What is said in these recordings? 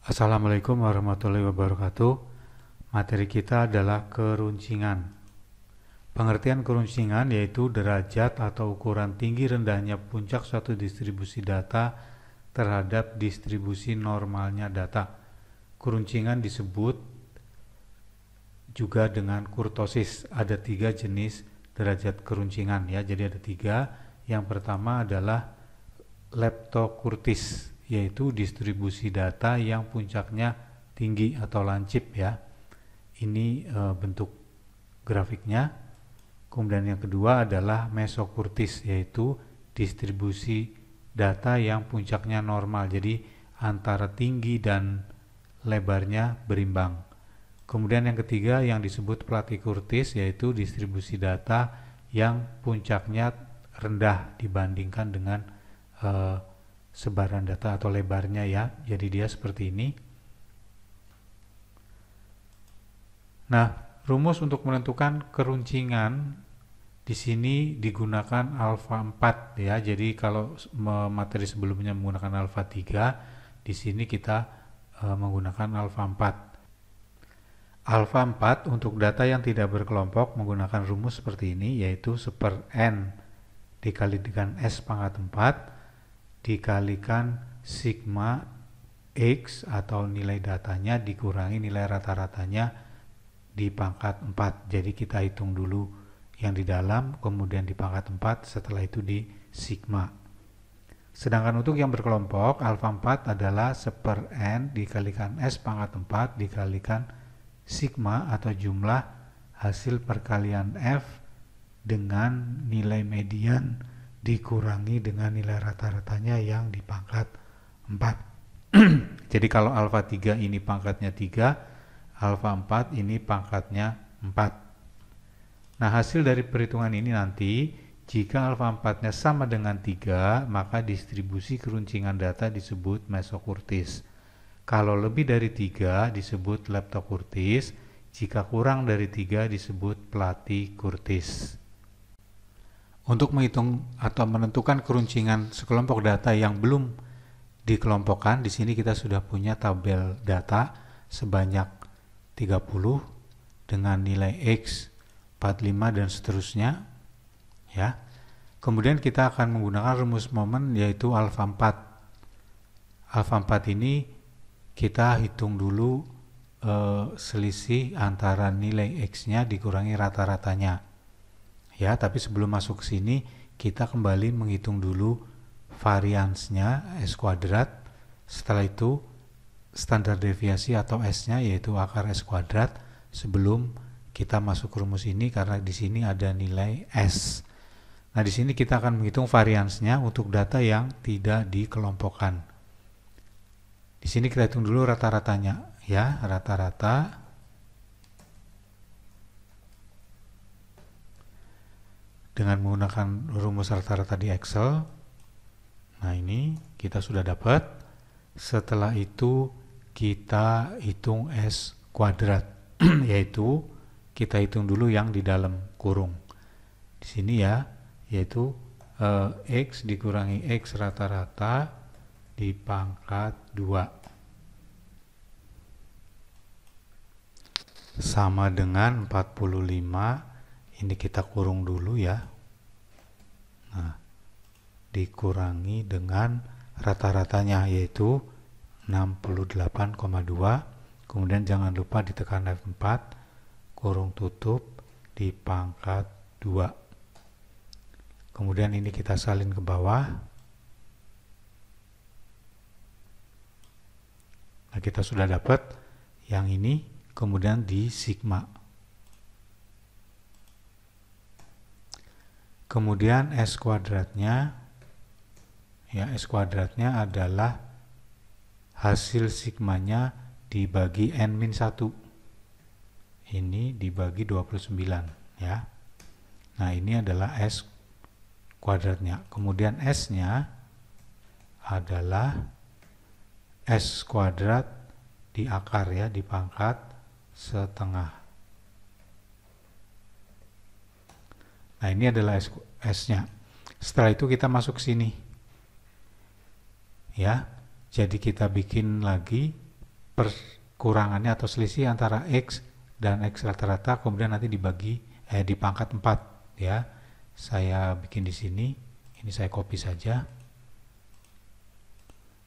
Assalamualaikum warahmatullahi wabarakatuh. Materi kita adalah keruncingan. Pengertian keruncingan yaitu derajat atau ukuran tinggi rendahnya puncak suatu distribusi data terhadap distribusi normalnya data. Keruncingan disebut juga dengan kurtosis. Ada 3 jenis derajat keruncingan ya. Jadi ada 3. Yang pertama adalah leptokurtis, yaitu distribusi data yang puncaknya tinggi atau lancip ya. Ini bentuk grafiknya. Kemudian yang kedua adalah mesokurtis, yaitu distribusi data yang puncaknya normal, jadi antara tinggi dan lebarnya berimbang. Kemudian yang ketiga yang disebut platykurtis, yaitu distribusi data yang puncaknya rendah dibandingkan dengan sebaran data atau lebarnya ya. Jadi dia seperti ini. Nah, rumus untuk menentukan keruncingan di sini digunakan alfa 4 ya. Jadi kalau materi sebelumnya menggunakan alfa 3, di sini kita menggunakan alfa 4. Alfa 4 untuk data yang tidak berkelompok menggunakan rumus seperti ini, yaitu 1/n dikali dengan S pangkat 4 dikalikan sigma X atau nilai datanya dikurangi nilai rata-ratanya di pangkat 4. Jadi kita hitung dulu yang di dalam, kemudian di pangkat 4, setelah itu di sigma. Sedangkan untuk yang berkelompok, alfa 4 adalah 1/n dikalikan S pangkat 4 dikalikan sigma atau jumlah hasil perkalian F dengan nilai median dikurangi dengan nilai rata-ratanya yang di pangkat 4. Jadi kalau alfa 3 ini pangkatnya 3, alfa 4 ini pangkatnya 4. Nah, hasil dari perhitungan ini nanti, jika alfa 4-nya sama dengan 3, maka distribusi keruncingan data disebut mesokurtis. Kalau lebih dari 3 disebut leptokurtis, jika kurang dari 3 disebut platykurtis. Untuk menghitung atau menentukan keruncingan sekelompok data yang belum dikelompokkan, di sini kita sudah punya tabel data sebanyak 30 dengan nilai X 45 dan seterusnya ya. Kemudian kita akan menggunakan rumus momen yaitu alfa 4. Alfa 4 ini kita hitung dulu selisih antara nilai X-nya dikurangi rata-ratanya. Ya, tapi sebelum masuk ke sini kita kembali menghitung dulu variansnya S kuadrat. Setelah itu standar deviasi atau S-nya yaitu akar S kuadrat sebelum kita masuk ke rumus ini, karena di sini ada nilai S. Nah, di sini kita akan menghitung variansnya untuk data yang tidak dikelompokkan. Di sini kita hitung dulu rata-ratanya ya, rata-rata dengan menggunakan rumus rata-rata di Excel. Nah, ini kita sudah dapat. Setelah itu kita hitung S kuadrat yaitu kita hitung dulu yang di dalam kurung. Di sini ya, yaitu X dikurangi X rata-rata di pangkat 2 sama dengan 45. Ini kita kurung dulu ya. Nah, dikurangi dengan rata-ratanya yaitu 68,2. Kemudian jangan lupa ditekan F4, kurung tutup di pangkat 2. Kemudian ini kita salin ke bawah. Nah, kita sudah dapat yang ini, kemudian di sigma. Kemudian S kuadratnya, ya S kuadratnya adalah hasil sigmanya dibagi N-1. Ini dibagi 29 ya. Nah, ini adalah S kuadratnya. Kemudian S-nya adalah S kuadrat di akar ya, di pangkat setengah. Nah, ini adalah S-nya. Setelah itu kita masuk sini. Ya. Jadi kita bikin lagi perkurangannya atau selisih antara X dan X rata-rata, kemudian nanti dipangkat 4 ya. Saya bikin di sini, ini saya copy saja.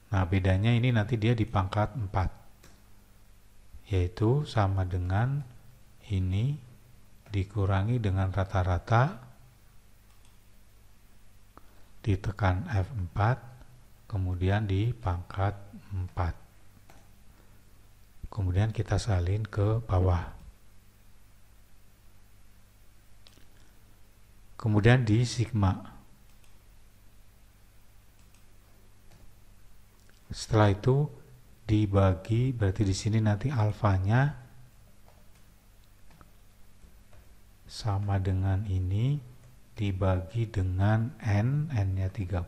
Nah, bedanya ini nanti dia dipangkat 4, yaitu sama dengan ini dikurangi dengan rata-rata ditekan F4 kemudian dipangkat 4, kemudian kita salin ke bawah, kemudian di sigma. Setelah itu dibagi, berarti di sini nanti alfanya sama dengan ini dibagi dengan n-nya 30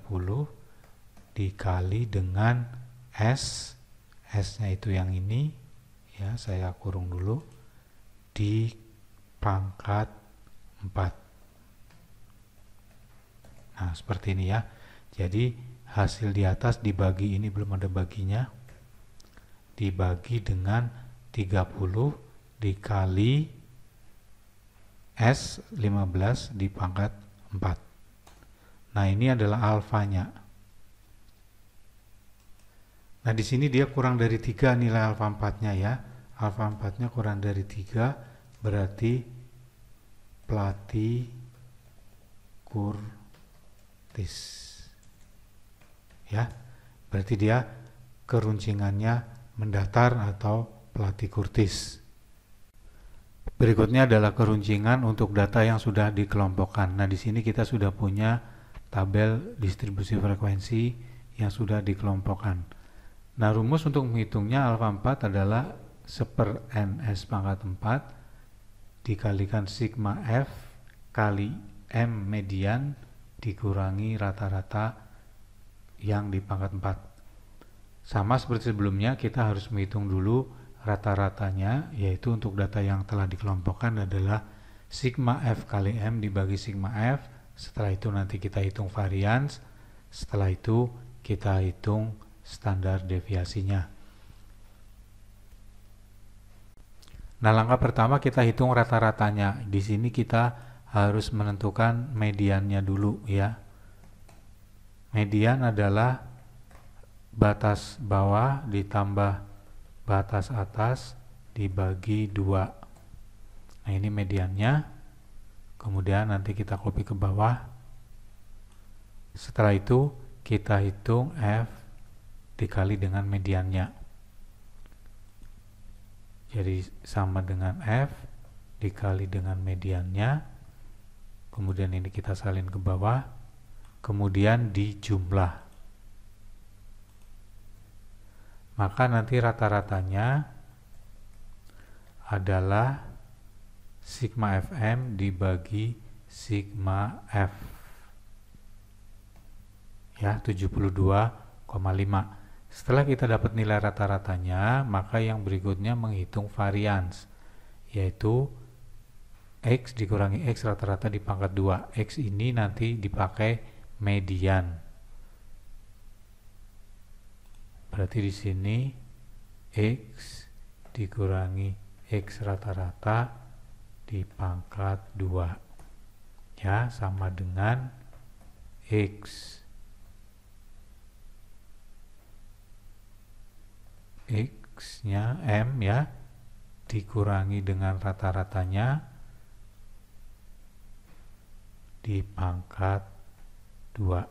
dikali dengan s-nya itu yang ini ya, saya kurung dulu, dipangkat 4. Nah, seperti ini ya. Jadi hasil di atas dibagi, ini belum ada baginya, dibagi dengan 30 dikali S 15 dipangkat 4. Nah, ini adalah alfanya. Nah, di sini dia kurang dari 3 nilai alfa 4-nya ya. Alfa 4-nya kurang dari 3, berarti platykurtis. Ya. Berarti dia keruncingannya mendatar atau platykurtis. Berikutnya adalah keruncingan untuk data yang sudah dikelompokkan. Nah, di sini kita sudah punya tabel distribusi frekuensi yang sudah dikelompokkan. Nah, rumus untuk menghitungnya alfa 4 adalah 1/ns pangkat 4 dikalikan sigma F kali M median dikurangi rata-rata yang di pangkat 4. Sama seperti sebelumnya, kita harus menghitung dulu rata-ratanya, yaitu untuk data yang telah dikelompokkan adalah sigma F kali M dibagi sigma F. Setelah itu nanti kita hitung varians, setelah itu kita hitung standar deviasinya. Nah, langkah pertama kita hitung rata-ratanya. Di sini kita harus menentukan mediannya dulu ya. Median adalah batas bawah ditambah batas atas dibagi 2. Nah, ini mediannya. Kemudian nanti kita copy ke bawah. Setelah itu kita hitung F dikali dengan mediannya. Jadi sama dengan F dikali dengan mediannya. Kemudian ini kita salin ke bawah. Kemudian dijumlah. Maka nanti rata-ratanya adalah sigma Fm dibagi sigma F. Ya, 72,5. Setelah kita dapat nilai rata-ratanya, maka yang berikutnya menghitung varians, yaitu X dikurangi X rata-rata dipangkat 2. X ini nanti dipakai median. Berarti di sini X dikurangi X rata-rata dipangkat 2. Ya, sama dengan X nya M ya, dikurangi dengan rata-ratanya dipangkat 2.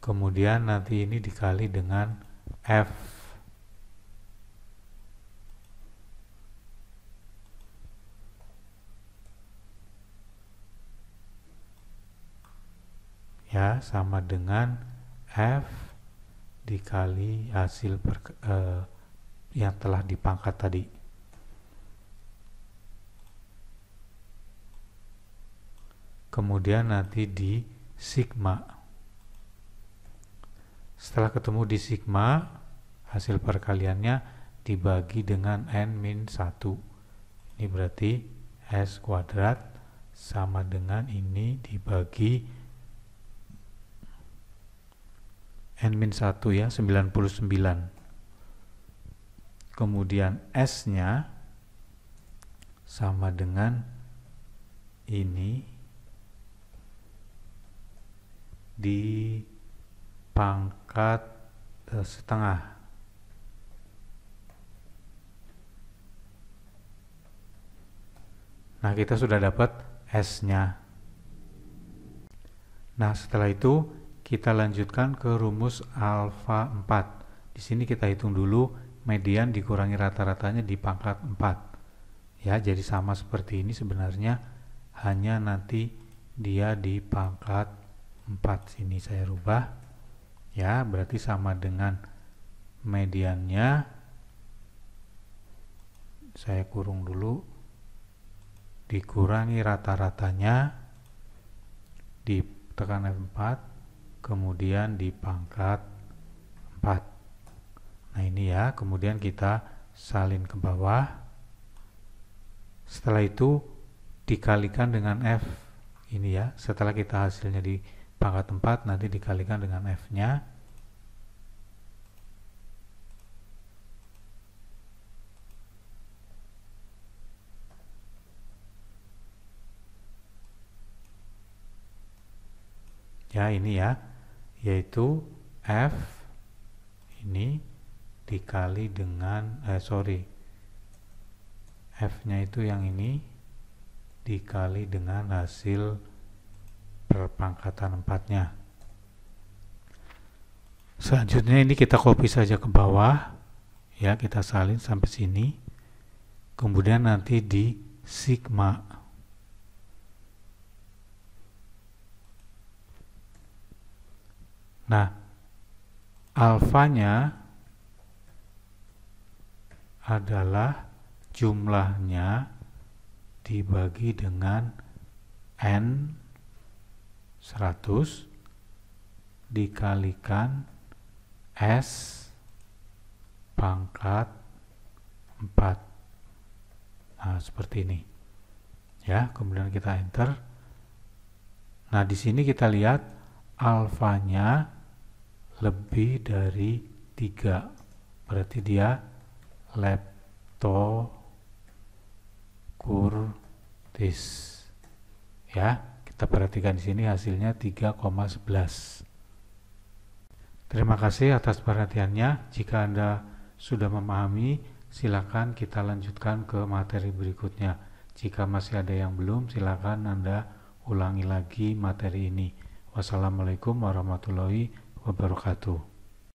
Kemudian nanti ini dikali dengan F. Ya, sama dengan F dikali hasil yang telah dipangkat tadi. Kemudian nanti di sigma. Setelah ketemu di sigma, hasil perkaliannya dibagi dengan n-1. Ini berarti S kuadrat sama dengan ini dibagi N-1 ya, 99. Kemudian S-nya sama dengan ini di pangkat setengah. Nah, kita sudah dapat S-nya. Nah, setelah itu kita lanjutkan ke rumus alfa 4. Di sini kita hitung dulu median dikurangi rata-ratanya di pangkat 4. Ya, jadi sama seperti ini sebenarnya, hanya nanti dia di pangkat 4. Sini saya rubah. Ya, berarti sama dengan mediannya. Saya kurung dulu. Dikurangi rata-ratanya ditekan F4, kemudian di pangkat 4. Nah, ini ya, kemudian kita salin ke bawah. Setelah itu dikalikan dengan F ini ya, setelah kita hasilnya di pangkat 4 nanti dikalikan dengan F-nya. Ya, ini ya, yaitu F ini dikali dengan F-nya itu yang ini dikali dengan hasil perpangkatan 4-nya. Selanjutnya ini kita copy saja ke bawah. Ya, kita salin sampai sini. Kemudian nanti di sigma. Nah, alfanya adalah jumlahnya dibagi dengan N 100 dikalikan S pangkat 4. Nah, seperti ini. Ya, kemudian kita enter. Nah, di sini kita lihat alfanya lebih dari 3. Berarti dia leptokurtis. Ya, kita perhatikan di sini hasilnya 3,11. Terima kasih atas perhatiannya. Jika Anda sudah memahami, silakan kita lanjutkan ke materi berikutnya. Jika masih ada yang belum, silakan Anda ulangi lagi materi ini. Wassalamualaikum warahmatullahi wabarakatuh.